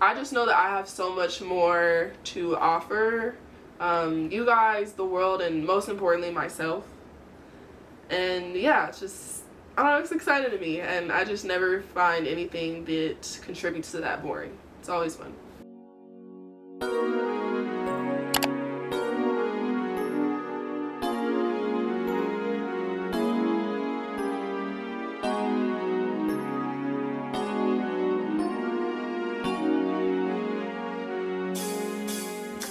I just know that I have so much more to offer you guys, the world, and most importantly myself. And yeah, it's just, I don't know, it's exciting to me, and I just never find anything that contributes to that boring. It's always fun.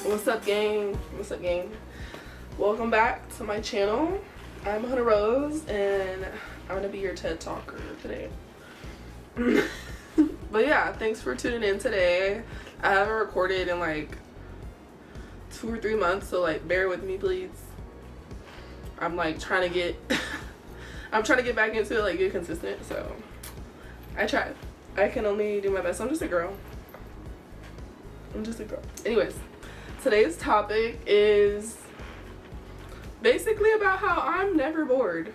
What's up, gang? What's up, gang? Welcome back to my channel. I'm Hunter Rose, and I'm gonna be your TED Talker today. But yeah, thanks for tuning in today. I haven't recorded in like 2 or 3 months, so like bear with me, please. I'm like trying to get I'm trying to get back into it, like get consistent, so I tried. I can only do my best. I'm just a girl. Anyways, today's topic is basically about how I'm never bored.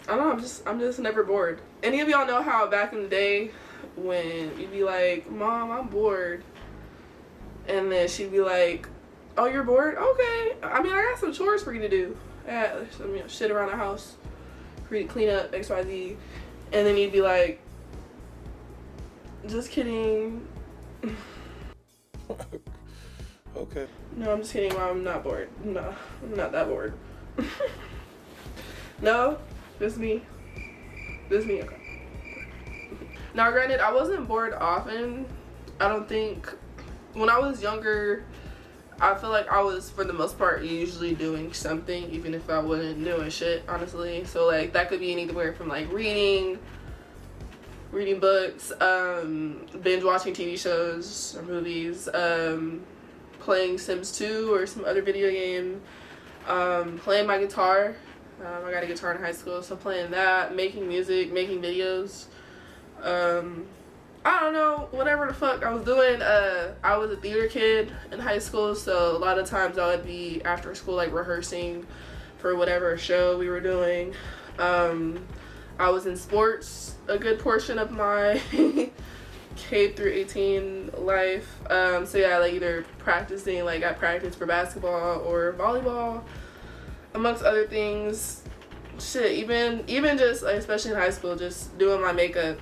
I don't know, I'm just never bored. Any of y'all know how back in the day when you'd be like, Mom, I'm bored, and then she'd be like, oh, you're bored? Okay. I mean, I got some chores for you to do. I got some, shit around the house for you to clean up, XYZ. And then you'd be like, just kidding. Okay. No, I'm just kidding, Mom. I'm not bored. No, I'm not that bored. No, just me. Just me, okay. Now, granted, I wasn't bored often. I don't think. When I was younger, I feel like I was, for the most part, usually doing something, even if I wasn't doing shit, honestly. So, like, that could be anywhere from, like, reading books, binge watching TV shows or movies, playing Sims 2 or some other video game, playing my guitar. I got a guitar in high school, so playing that, making music, making videos. I don't know, whatever the fuck I was doing. I was a theater kid in high school, so a lot of times I would be after school like rehearsing for whatever show we were doing. I was in sports a good portion of my K through 18 life. So yeah, like either practicing, like I practiced for basketball or volleyball, amongst other things. Shit, even just like, especially in high school, just doing my makeup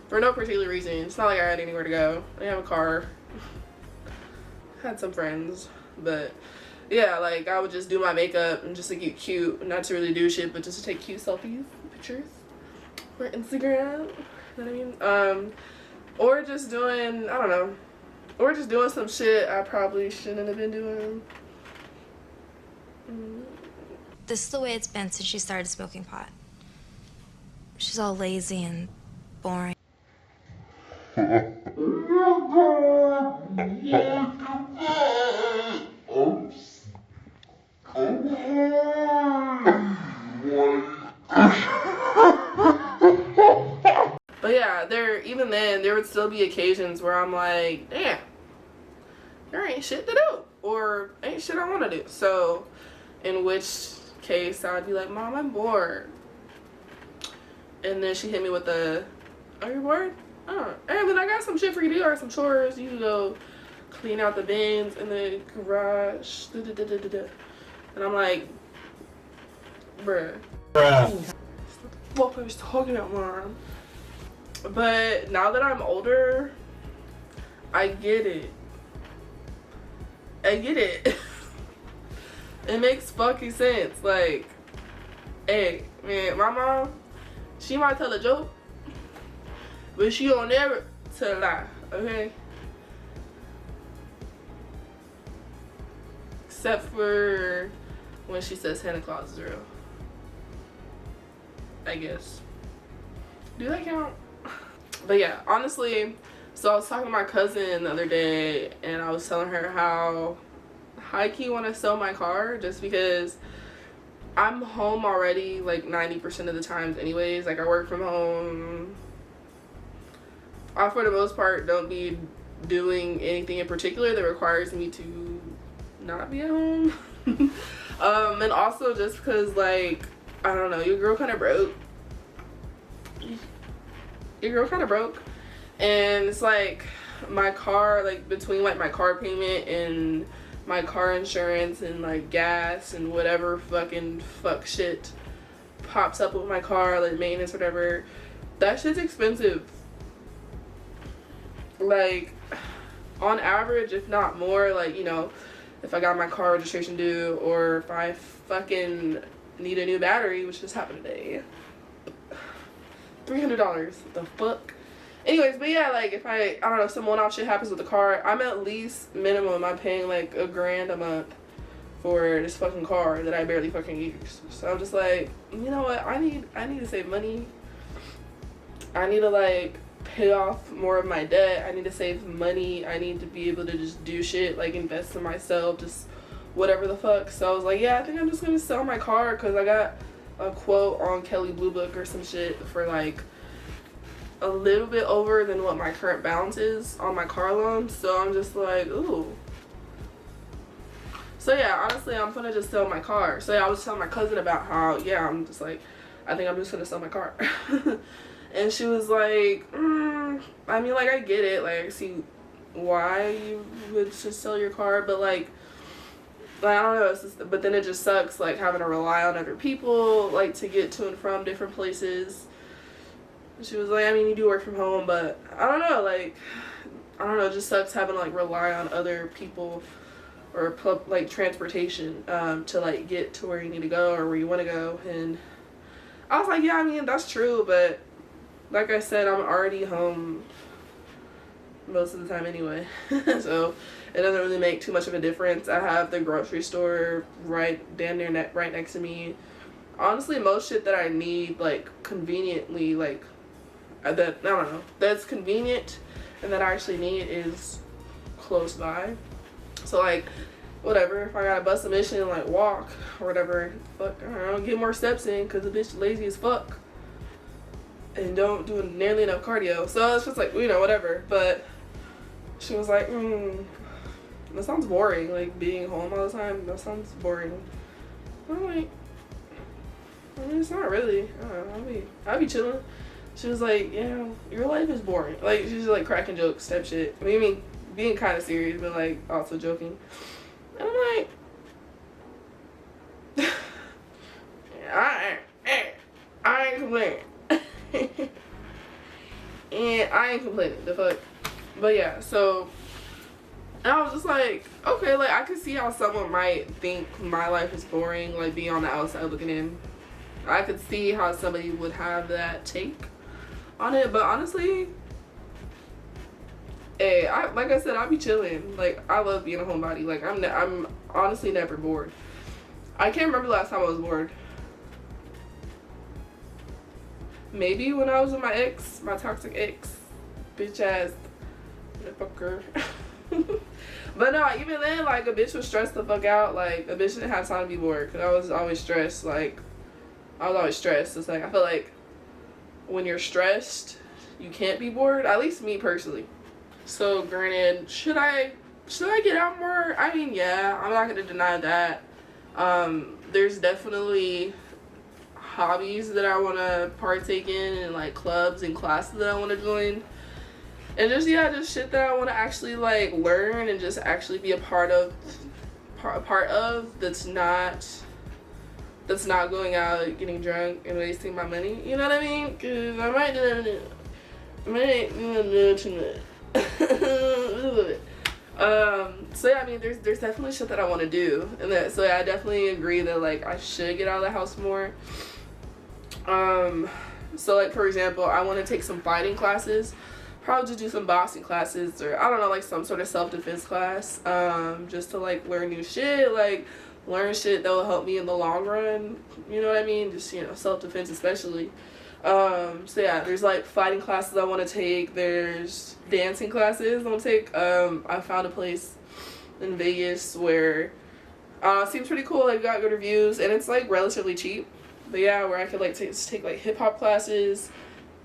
for no particular reason. It's not like I had anywhere to go. I didn't have a car. Had some friends, but yeah, like I would just do my makeup and just to get cute, not to really do shit, but just to take cute selfies, pictures for Instagram. You know what I mean? Or just doing, I don't know, or just doing some shit I probably shouldn't have been doing. This is the way it's been since she started smoking pot. She's all lazy and boring. But yeah, even then there would still be occasions where I'm like, damn, there ain't shit to do, or ain't shit I want to do. So in which case I would be like, Mom, I'm bored. And then she hit me with the, are you bored? Oh, and then I got some shit for you to do, or some chores. You can go clean out the bins in the garage. And I'm like, bruh. What I was talking about, Mom. But now that I'm older, I get it. It makes fucking sense. Like, hey, man, my mom, she might tell a joke, but she don't never tell a lie, okay? Except for when she says Santa Claus is real. I guess. Do that count? But yeah, honestly, so I was talking to my cousin the other day, and I was telling her how high-key want to sell my car, just because I'm home already like 90% of the times anyways. Like I work from home. I, for the most part, don't be doing anything in particular that requires me to not be at home. And also just because, like, I don't know, your girl kind of broke. And it's like my car, like between like my car payment and my car insurance and like gas and whatever fucking fuck shit pops up with my car, like maintenance, whatever, that shit's expensive. Like on average, if not more, like, you know, if I got my car registration due, or if I fucking need a new battery, which just happened today, $300. The fuck. Anyways, but yeah, like if I don't know, some one-off shit happens with the car, I'm at least minimum, I'm paying like $1,000 a month for this fucking car that I barely fucking use. So I'm just like, you know what, I need to save money. I need to like pay off more of my debt. I need to save money. I need to be able to just do shit, like invest in myself, just whatever the fuck. So I was like, yeah, I think I'm just gonna sell my car, because I got a quote on Kelly Blue Book or some shit for like a little bit over than what my current balance is on my car loan. So I'm just like, ooh. So yeah, honestly, I'm gonna just sell my car. So yeah, I was telling my cousin about how, yeah, I'm just like, I think I'm just gonna sell my car. And she was like, I mean, like, I get it, like, I see why you would just sell your car, but like I don't know, it's just, but then it just sucks, like, having to rely on other people, like, to get to and from different places. She was like, I mean, you do work from home, but I don't know, like, I don't know, it just sucks having to, like, rely on other people or, like, transportation to, like, get to where you need to go or where you want to go. And I was like, yeah, I mean, that's true, but like I said, I'm already home most of the time anyway. So it doesn't really make too much of a difference. I have the grocery store right next to me. Honestly, most shit that I need, like, conveniently, like, that, I don't know, that's convenient and that I actually need is close by. So, like, whatever, if I gotta bust a mission and, like, walk or whatever, fuck, I don't know, get more steps in, because the bitch lazy as fuck and don't do nearly enough cardio. So it's just like, you know, whatever. But she was like, that sounds boring, like, being home all the time. That sounds boring. I'm like, I mean, it's not really. I don't know, I'll be chilling. She was like, yeah, your life is boring. Like, she's like cracking jokes type shit. I mean, being kind of serious, but like also joking. And I'm like, yeah, I ain't complaining. And I ain't complaining, the fuck. But yeah, so I was just like, okay, like, I could see how someone might think my life is boring, like, being on the outside looking in. I could see how somebody would have that take on it, but honestly, hey, like I said, I be chilling. Like, I love being a homebody. Like, I'm honestly never bored. I can't remember the last time I was bored. Maybe when I was with my ex, my toxic ex, bitch ass motherfucker. But no, even then, like, a bitch was stressed the fuck out. Like, a bitch didn't have time to be bored, because I was always stressed. Like, I was always stressed. It's like, I feel like when you're stressed, you can't be bored. At least me personally. So granted, should I get out more? I mean, yeah, I'm not gonna deny that. There's definitely hobbies that I want to partake in, and like clubs and classes that I want to join, and just, yeah, just shit that I want to actually like learn and just actually be a part of that's not going out getting drunk and wasting my money, you know what I mean? Because I might do that. So yeah, I mean, there's definitely shit that I want to do, and that, so yeah, I definitely agree that like I should get out of the house more. So like, for example, I want to take some fighting classes, probably just do some boxing classes, or I don't know, like some sort of self-defense class, just to like learn new shit, like learn shit that will help me in the long run, you know what I mean? Just, you know, self-defense especially. So yeah, there's like fighting classes I want to take, there's dancing classes I want to take. I found a place in Vegas where seems pretty cool, like got good reviews, and it's like relatively cheap. But yeah, where I could like take like hip-hop classes,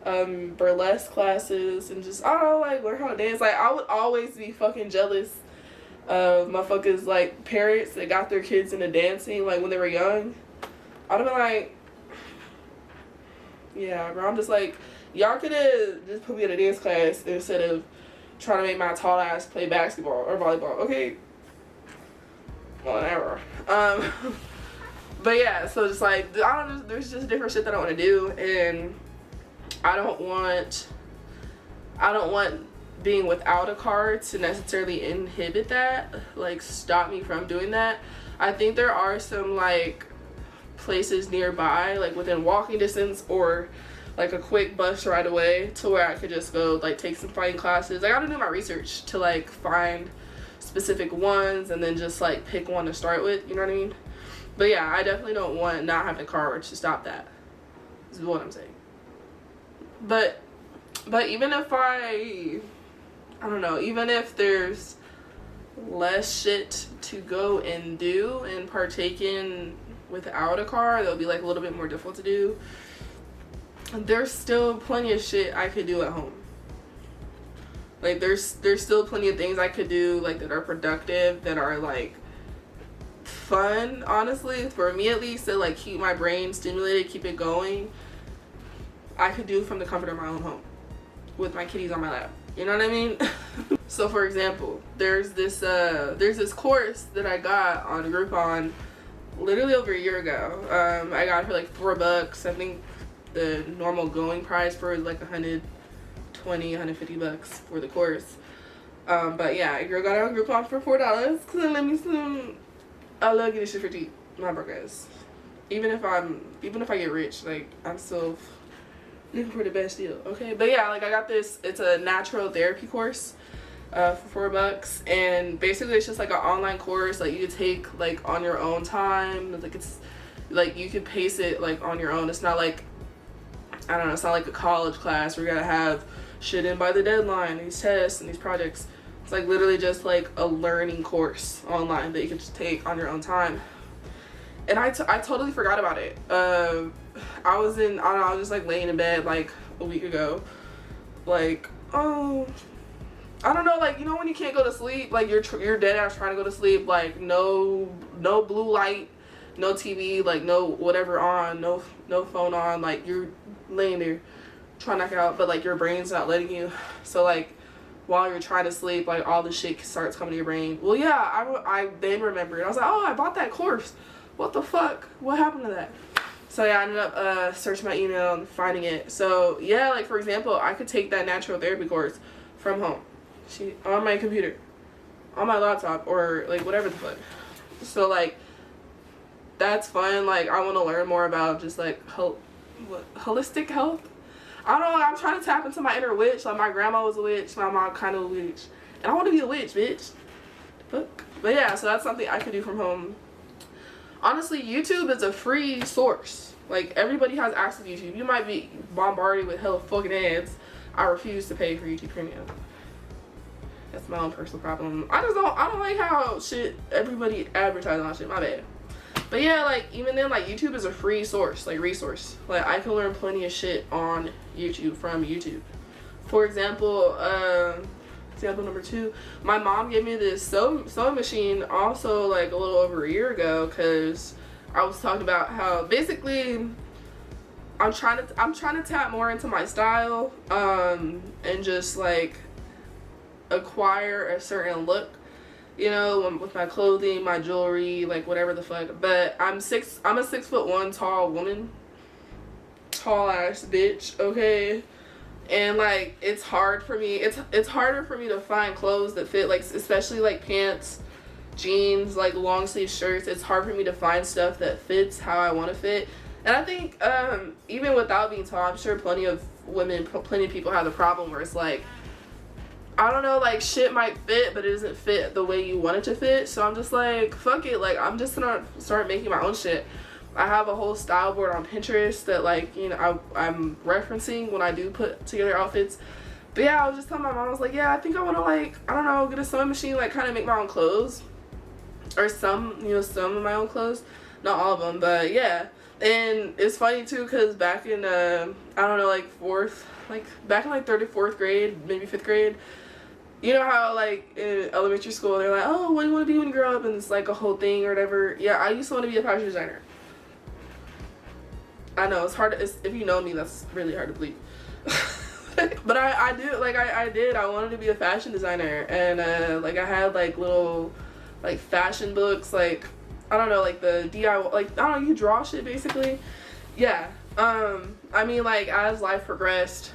burlesque classes, and just, I don't know, like learn how to dance. Like, I would always be fucking jealous of motherfuckers like parents that got their kids into dancing like when they were young. I'd have been like, yeah, bro, I'm just like, Y'all could have just put me in a dance class instead of trying to make my tall ass play basketball or volleyball. Okay. Whatever. But yeah, so just like, I don't know, there's just different shit that I want to do, and I don't want being without a car to necessarily inhibit that, like stop me from doing that. I think there are some like places nearby, like within walking distance or like a quick bus ride away, to where I could just go like take some fighting classes. I gotta do my research to like find specific ones and then just like pick one to start with, you know what I mean? But yeah, I definitely don't want not having a car to stop that, is what I'm saying. But even if I don't know, even if there's less shit to go and do and partake in without a car, that'll be like a little bit more difficult to do. There's still plenty of shit I could do at home. Like there's still plenty of things I could do, like that are productive, that are like fun, honestly, for me at least, to like keep my brain stimulated, keep it going. I could do from the comfort of my own home with my kitties on my lap. You know what I mean? So for example, there's this course that I got on Groupon literally over a year ago. I got it for like $4. I think the normal going price for like $120, $150 for the course. But yeah, a girl got it on Groupon for $4 because it let me some. I love getting shit for cheap. My broke ass. Even if I get rich, like I'm still looking for the best deal. Okay, but yeah, like I got this. It's a natural therapy course for $4, and basically it's just like an online course like you could take like on your own time. Like it's like you can pace it like on your own. It's not like, I don't know, it's not like a college class where you gotta have shit in by the deadline, these tests and these projects. It's like literally just like a learning course online that you can just take on your own time. And I totally forgot about it. I was just like laying in bed like a week ago, like, oh, I don't know, like, you know when you can't go to sleep, like you're dead ass trying to go to sleep, like no blue light, no TV, like no whatever on, no phone on, like you're laying there trying to knock out, but like your brain's not letting you. So like while you're trying to sleep, like all the shit starts coming to your brain. Well, yeah, I then remembered. I was like, oh, I bought that course. What the fuck? What happened to that? So yeah, I ended up searching my email and finding it. So yeah, like for example, I could take that natural therapy course from home, on my computer, on my laptop, or like whatever the fuck. So like that's fun. Like I want to learn more about just like holistic health. I don't know, I'm trying to tap into my inner witch. Like my grandma was a witch, my mom kind of a witch, and I want to be a witch, bitch. Fuck. But yeah, so that's something I could do from home. Honestly, YouTube is a free source. Like everybody has access to YouTube. You might be bombarded with hella fucking ads. I refuse to pay for YouTube Premium. That's my own personal problem. I don't like how everybody advertises on shit. My bad. But yeah, like even then, like YouTube is a free source, like resource. Like I can learn plenty of shit on YouTube from YouTube. For example, example number 2, my mom gave me this sewing machine also like a little over a year ago, because I was talking about how basically I'm trying to tap more into my style and just like acquire a certain look, you know, with my clothing, my jewelry, like whatever the fuck. But I'm a 6'1" tall woman, tall ass bitch, okay? And like it's hard for me, it's harder for me to find clothes that fit, like especially like pants, jeans, like long sleeve shirts. It's hard for me to find stuff that fits how I want to fit. And I think even without being tall, I'm sure plenty of people have the problem where it's like, I don't know, like shit might fit, but it doesn't fit the way you want it to fit. So I'm just like, fuck it, like I'm just gonna start making my own shit. I have a whole style board on Pinterest that, like, you know, I'm referencing when I do put together outfits. But yeah, I was just telling my mom, I was like, yeah, I think I want to, like, I don't know, get a sewing machine, like kind of make my own clothes, or some of my own clothes, not all of them, but yeah. And it's funny too, because back in I don't know, back in like 3rd or 4th grade, maybe 5th grade, you know how like in elementary school they're like, oh, what do you want to be when you grow up, and it's like a whole thing or whatever. Yeah, I used to want to be a fashion designer. I know it's hard if you know me, that's really hard to believe. But I do, like, I did. I wanted to be a fashion designer, and like I had like little like fashion books, like I don't know, like the DIY, like I don't know, you draw shit basically. Yeah. I mean, like as life progressed,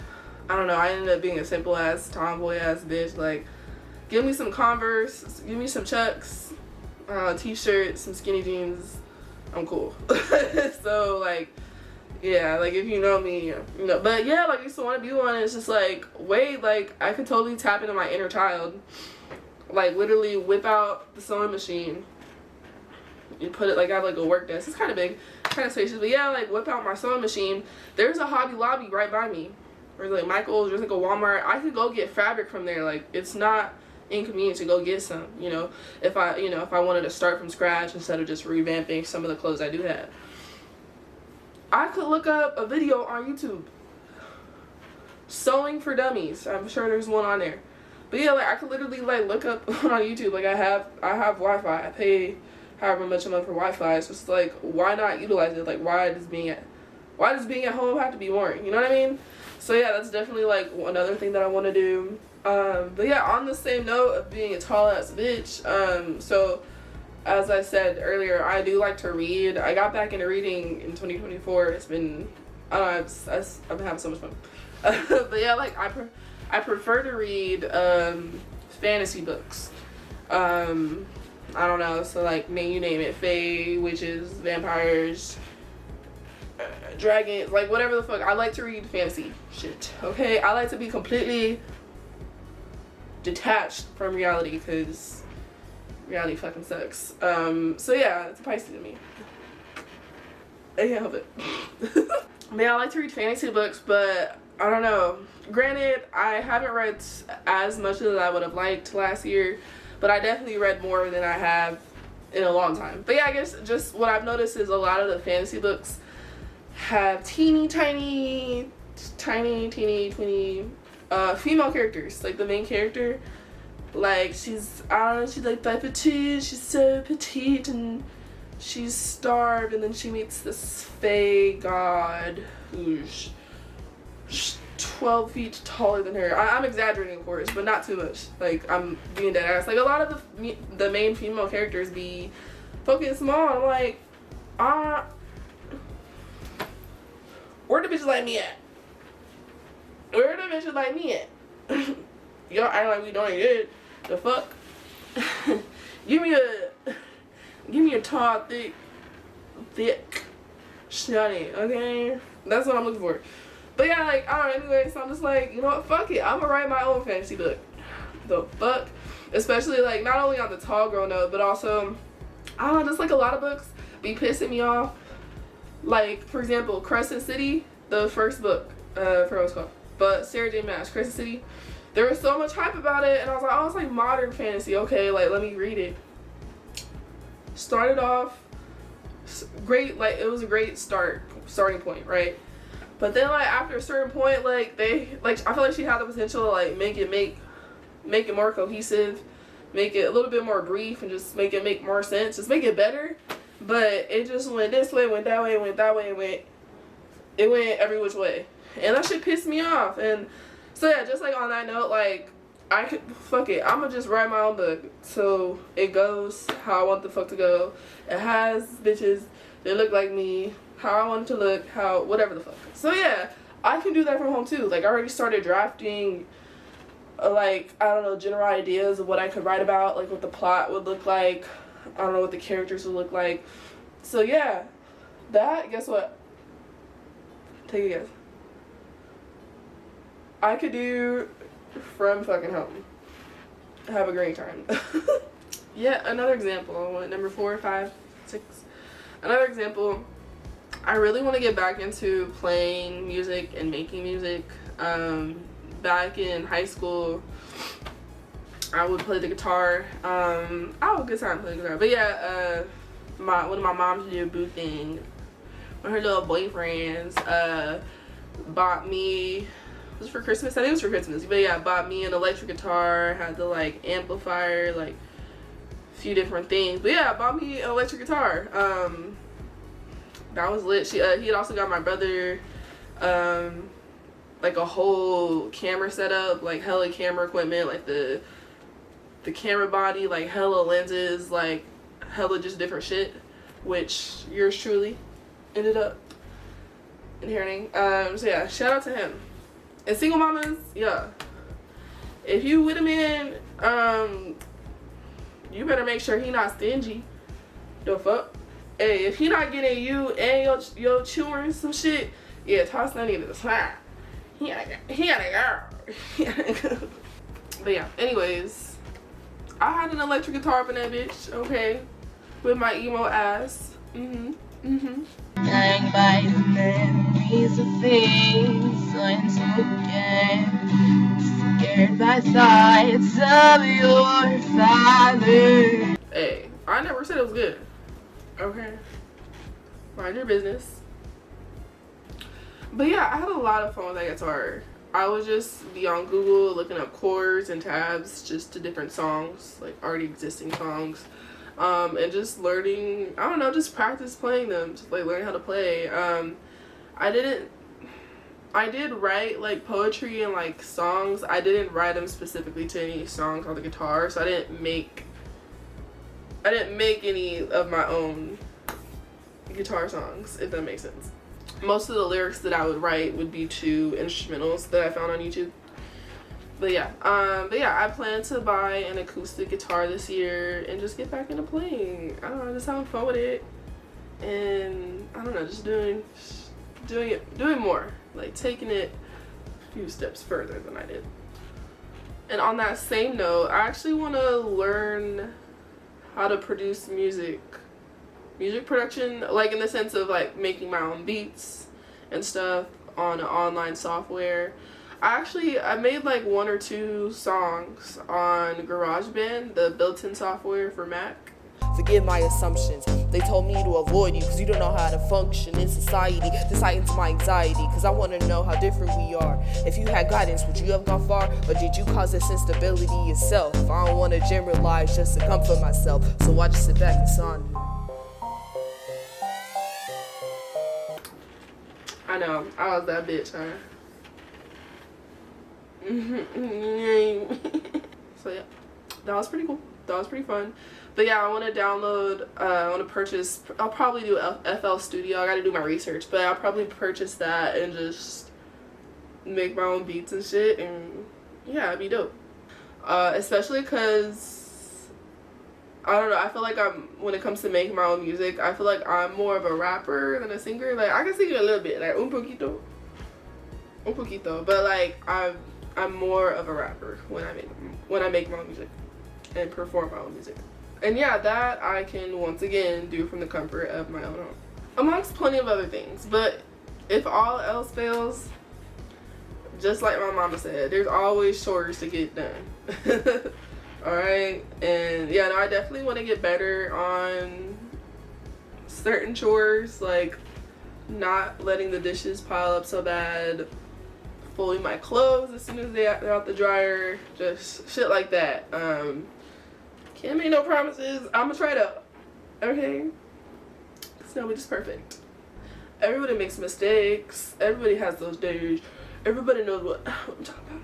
I don't know, I ended up being a simple ass tomboy ass bitch. Like, give me some Converse, give me some Chucks, t-shirt, some skinny jeans, I'm cool. So like, yeah, like if you know me, you know. But yeah, like I used to want to be one. It's just like, wait, like I could totally tap into my inner child. Like literally whip out the sewing machine. You put it, like I have like a work desk. It's kind of big, kind of spacious. But yeah, like whip out my sewing machine. There's a Hobby Lobby right by me. There's like Michael's. There's like a Walmart. I could go get fabric from there. Like it's not inconvenient to go get some. You know, if I wanted to start from scratch instead of just revamping some of the clothes I do have. I could look up a video on YouTube. Sewing for dummies. I'm sure there's one on there. But yeah, like I could literally like look up on YouTube. Like I have Wi-Fi. I pay however much a month for Wi-Fi. So it's like, why not utilize it? Like why does being at home have to be boring? You know what I mean? So yeah, that's definitely like another thing that I want to do. But yeah, on the same note of being a tall ass bitch, so as I said earlier, I do like to read. I got back into reading in 2024. It's been, I don't know, I've been having so much fun. But yeah, like I prefer to read fantasy books. I don't know, so like you name it, fae, witches, vampires, dragons, like whatever the fuck. I like to read fantasy shit. Okay, I like to be completely detached from reality because reality fucking sucks. So yeah, it's a Pisces to me. I can't help it. But yeah, I like to read fantasy books, but I don't know. Granted, I haven't read as much as I would have liked last year, but I definitely read more than I have in a long time. But yeah, I guess just what I've noticed is a lot of the fantasy books have teeny tiny female characters. Like the main character, like she's, I don't know, she's like petite, she's so petite and she's starved, and then she meets this fae god who's 12 feet taller than her. I'm exaggerating, of course, but not too much. Like, I'm being dead ass. Like, a lot of the main female characters be fucking small. I'm like, where the bitches like me at? Where the bitches like me at? Y'all act like we doing good. The fuck? Give me a tall, thick, shawty, okay? That's what I'm looking for. But yeah, like, I don't know, anyway, so I'm just like, you know what, fuck it. I'm gonna write my own fantasy book. The fuck? Especially, like, not only on the tall girl note, but also, I don't know, just like a lot of books be pissing me off. Like, for example, Crescent City, the first book, for what it's called. But Sarah J. Maas, Crescent City, there was so much hype about it, and I was like, oh, it's like modern fantasy. Okay, like, let me read it. Started off great, like, it was a great starting point, right? But then, like, after a certain point, like, I feel like she had the potential to, like, make it more cohesive, make it a little bit more brief, and just make it make more sense, just make it better. But it just went this way, went that way, went that way, it went every which way. And that shit pissed me off. And so, yeah, just, like, on that note, like, fuck it, I'm gonna just write my own book. So, it goes how I want the fuck to go. It has bitches that look like me, how I want it to look, whatever the fuck. So yeah, I can do that from home too. Like I already started drafting, like, I don't know, general ideas of what I could write about, like what the plot would look like. I don't know what the characters would look like. So yeah, guess what? Take a guess. I could do from fucking home. Have a great time. Yeah, another example. Number 4, 5, 6. Another example. I really want to get back into playing music and making music. Back in high school, I would play the guitar. I had a good time playing guitar. But yeah, one of my moms did a boo thing. One of her little boyfriends bought me, was it for Christmas? I think it was for Christmas. But yeah, bought me an electric guitar, had the like amplifier, like a few different things. But yeah, bought me an electric guitar. That was lit. He had also got my brother like a whole camera setup, like hella camera equipment, like the camera body, like hella lenses, like hella just different shit, which yours truly ended up inheriting. So yeah, shout out to him. And single mamas, yeah, if you with a man, you better make sure he not stingy. The fuck? Hey, if he not getting you and your children some shit, yeah, toss that nigga to the side. He gotta go. But yeah, anyways, I had an electric guitar up in that bitch, okay, with my emo ass. Hang by the memories of things once again, scared by thoughts of your father. Hey, I never said it was good. Okay, mind your business. But yeah, I had a lot of fun with that guitar. I would just be on Google looking up chords and tabs just to different songs, like already existing songs, and just learning, I don't know, just practice playing them, just like learn how to play. I did write like poetry and like songs. I didn't write them specifically to any songs on the guitar, so I didn't make any of my own guitar songs, if that makes sense. Most of the lyrics that I would write would be to instrumentals that I found on YouTube. But yeah, I plan to buy an acoustic guitar this year and just get back into playing. I don't know, just having fun with it, and I don't know, just doing more, like taking it a few steps further than I did. And on that same note, I actually want to learn how to produce music production, like in the sense of like making my own beats and stuff on an online software. I made like 1 or 2 songs on GarageBand, the built-in software for Mac. Forgive my assumptions. They told me to avoid you because you don't know how to function in society. This heightens my anxiety because I want to know how different we are. If you had guidance, would you have gone far? Or did you cause this instability yourself? I don't want to generalize just to comfort myself, so I just sit back and son. I know, I was that bitch, huh? So yeah, that was pretty cool. That was pretty fun. But yeah, I want to download, I want to purchase, I'll probably do FL Studio. I got to do my research, but I'll probably purchase that and just make my own beats and shit, and yeah, it'd be dope. Especially because, I don't know, I feel like when it comes to making my own music, I feel like I'm more of a rapper than a singer. Like, I can sing a little bit, like un poquito, but like I'm more of a rapper when I make my own music and perform my own music. And yeah, that I can once again do from the comfort of my own home, amongst plenty of other things. But if all else fails, just like my mama said, there's always chores to get done. Alright, and yeah, no, I definitely want to get better on certain chores, like not letting the dishes pile up so bad, folding my clothes as soon as they're out the dryer, just shit like that. Can't make no promises. I'ma try it out, okay? Cause nobody's perfect. Everybody makes mistakes. Everybody has those days. Everybody knows what I'm talking about.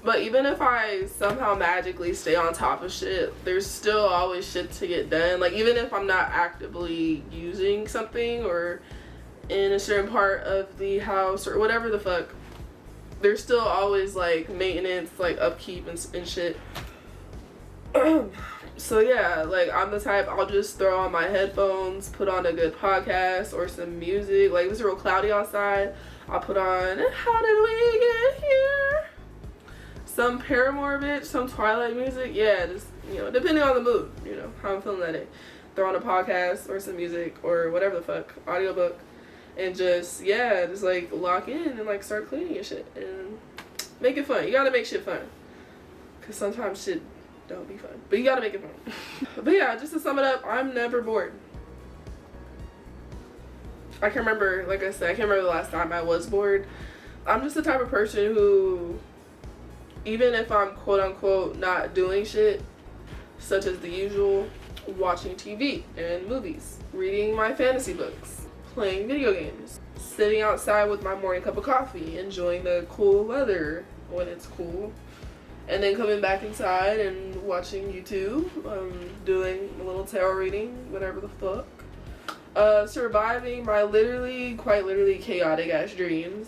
But even if I somehow magically stay on top of shit, there's still always shit to get done. Like, even if I'm not actively using something or in a certain part of the house or whatever the fuck, there's still always like maintenance, like upkeep and shit. So yeah, like I'm the type, I'll just throw on my headphones, put on a good podcast or some music. Like, if it's real cloudy outside, I'll put on How Did We Get Here? Some Paramore bitch, some Twilight music. Yeah, just, you know, depending on the mood, you know, how I'm feeling that day. Throw on a podcast or some music or whatever the fuck, audiobook, and just, yeah, just like lock in and like start cleaning your shit and make it fun. You gotta make shit fun, because sometimes shit don't be fun, but you gotta make it fun. But yeah, just to sum it up, I'm never bored. I can't remember, like I said, I can't remember the last time I was bored. I'm just the type of person who, even if I'm quote unquote not doing shit, such as the usual, watching TV and movies, reading my fantasy books, playing video games, sitting outside with my morning cup of coffee, enjoying the cool weather when it's cool, and then coming back inside and watching YouTube, doing a little tarot reading, whatever the fuck. Surviving my quite literally chaotic ass dreams,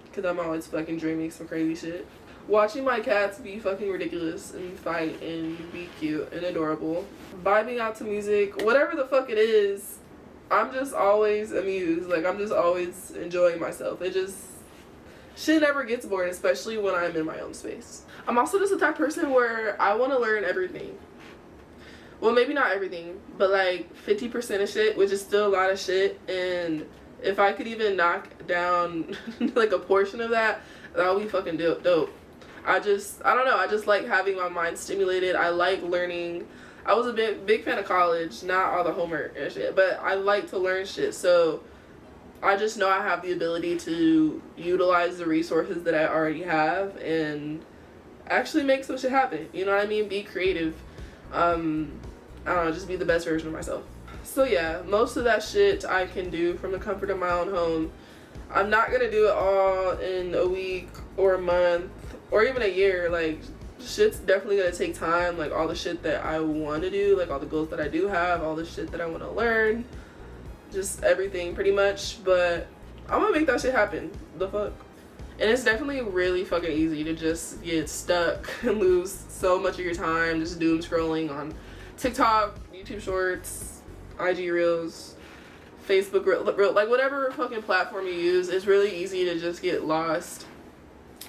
because I'm always fucking dreaming some crazy shit. Watching my cats be fucking ridiculous and fight and be cute and adorable. Vibing out to music, whatever the fuck it is, I'm just always amused. Like, I'm just always enjoying myself. Shit never gets boring, especially when I'm in my own space. I'm also just the type of person where I want to learn everything. Well, maybe not everything, but like 50% of shit, which is still a lot of shit. And if I could even knock down like a portion of that, that would be fucking dope. I don't know, I just like having my mind stimulated. I like learning. I was a big fan of college, not all the homework and shit, but I like to learn shit. So I just know I have the ability to utilize the resources that I already have and actually make some shit happen. You know what I mean? Be creative. I don't know, just be the best version of myself. So yeah, most of that shit I can do from the comfort of my own home. I'm not gonna do it all in a week or a month or even a year. Like, shit's definitely gonna take time. Like, all the shit that I want to do, like all the goals that I do have, all the shit that I want to learn, just everything pretty much. But I'm gonna make that shit happen. The fuck. And it's definitely really fucking easy to just get stuck and lose so much of your time just doom scrolling on TikTok, YouTube Shorts, IG Reels, Facebook, like whatever fucking platform you use. It's really easy to just get lost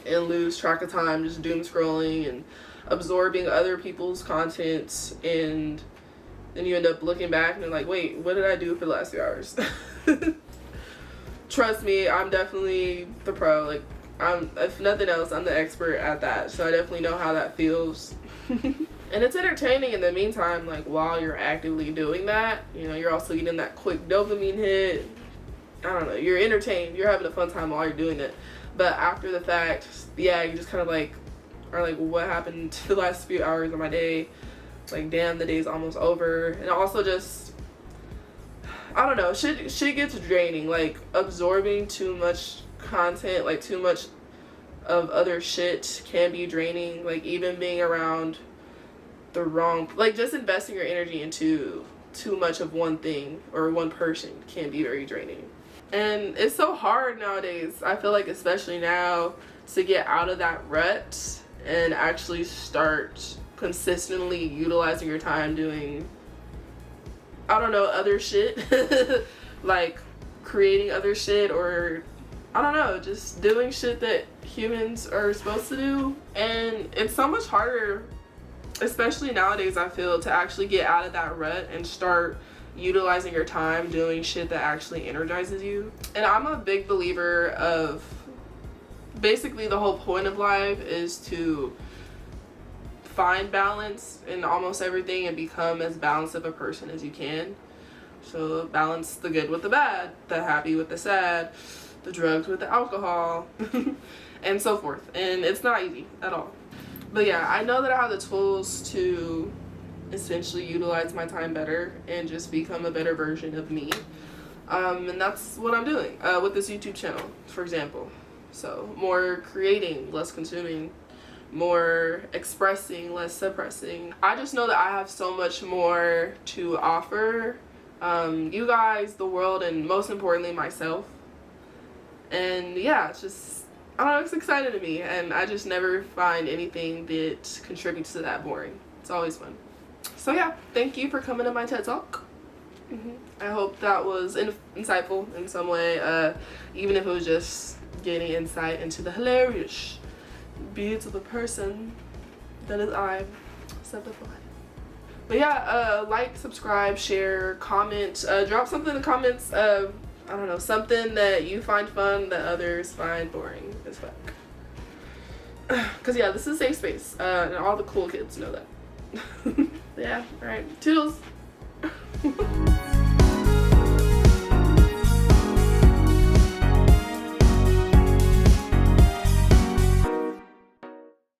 and lose track of time just doom scrolling and absorbing other people's content, and then you end up looking back and you're like, wait, what did I do for the last 2 hours? Trust me, I'm definitely the pro. Like, if nothing else, I'm the expert at that, so I definitely know how that feels. And it's entertaining in the meantime. Like, while you're actively doing that, you know, you're also getting that quick dopamine hit. I don't know, you're entertained, you're having a fun time while you're doing it. But after the fact, yeah, you just kind of like are like, what happened to the last few hours of my day? Like, damn, the day's almost over. And also just, I don't know, shit gets draining. Like, absorbing too much content, like too much of other shit can be draining. Like, even being around the wrong, like, just investing your energy into too much of one thing or one person can be very draining. And it's so hard nowadays, I feel like, especially now, to get out of that rut and actually start consistently utilizing your time doing, I don't know, other shit. Like creating other shit, or I don't know, just doing shit that humans are supposed to do. And it's so much harder, especially nowadays, I feel, to actually get out of that rut and start utilizing your time doing shit that actually energizes you. And I'm a big believer of, basically the whole point of life is to find balance in almost everything and become as balanced of a person as you can. So balance the good with the bad, the happy with the sad, the drugs with the alcohol, and so forth. And it's not easy at all. But yeah, I know that I have the tools to essentially utilize my time better and just become a better version of me. And that's what I'm doing with this YouTube channel, for example. So more creating, less consuming, more expressing, less suppressing. I just know that I have so much more to offer you guys, the world, and most importantly myself. And yeah, it's just, I don't know, it's exciting to me, and I just never find anything that contributes to that boring. It's always fun. So yeah, thank you for coming to my TED Talk. I hope that was insightful in some way, even if it was just getting insight into the hilarious beautiful person that is I, Septify. But yeah, like, subscribe, share, comment, drop something in the comments, I don't know, something that you find fun that others find boring as fuck. Cause yeah, this is a safe space, and all the cool kids know that. Yeah, alright, toodles.